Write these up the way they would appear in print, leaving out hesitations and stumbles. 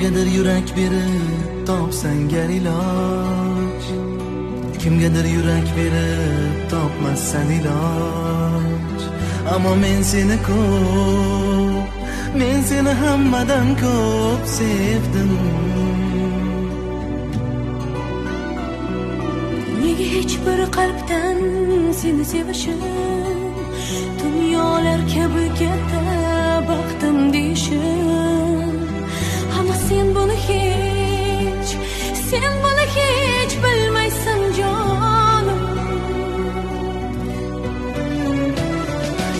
Kimgadir yurak berib topsang gar iloj, kimgadir yurak berib topmassan iloj. Ammo men seni ko'p, men seni hammadan ko'p sevdim. Nega hech bir qalbdan seni sevishim, dunyolar kabi katta baxtim deyishim. Ammo sen buni hech bilmaysan jonim.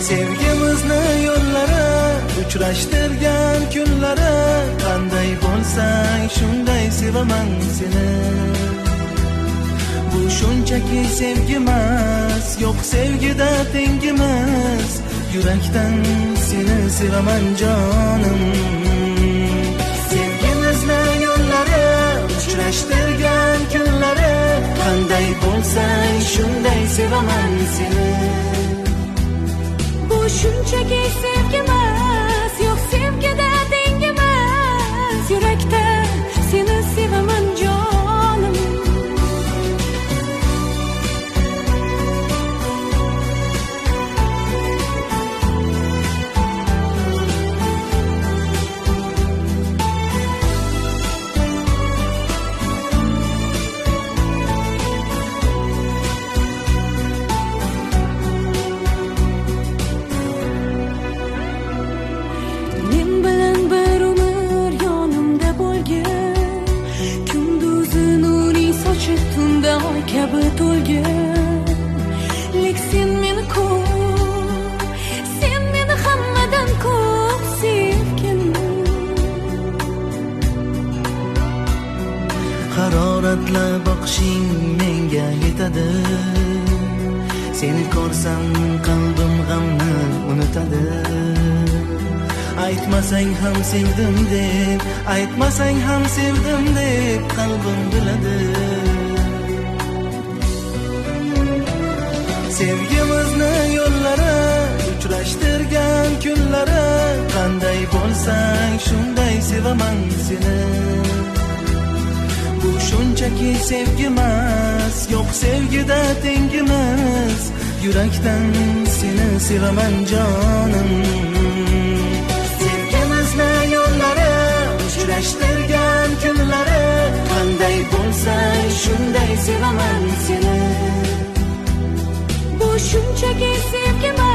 Sevgimizni yo'llari, uchrashtirgan kunlari, qanday bo'lsang shunday sevaman seni. Bu shunchaki sevgimas, yo'q sevgida tengimiz. Yurakdan seni sevaman jonim. Sevgimizni yo'llari, uchrashtirgan kunlari, qanday bo'lsang shunday sevaman seni. Bu shunchaki sevgimas, yo'q sevgida tengimiz. Yurakda seni sevaman jonim. Kabi to'lgan, lek sen meni ko'p, sen meni hammadan ko'p sevgin. Haroratla boqishing menga yetadi. Seni ko'rsam qalbim g'amni unutadi. Aytmasang ham sevdim deb, aytmasang ham sevdim deb qalbim biladi. Sevgimizni yo'llari, uchrashtirgan kunlari, qanday bo'lsang shunday sevaman seni. Bu shunchaki sevgimas, yo'q sevgida tengimiz. Yurakdan seni sevaman jonim. Sevgimizni yo'llari, uchrashtirgan kunlari, qanday bo'lsang shunday sevaman seni. Bu shunchaki sevgimas.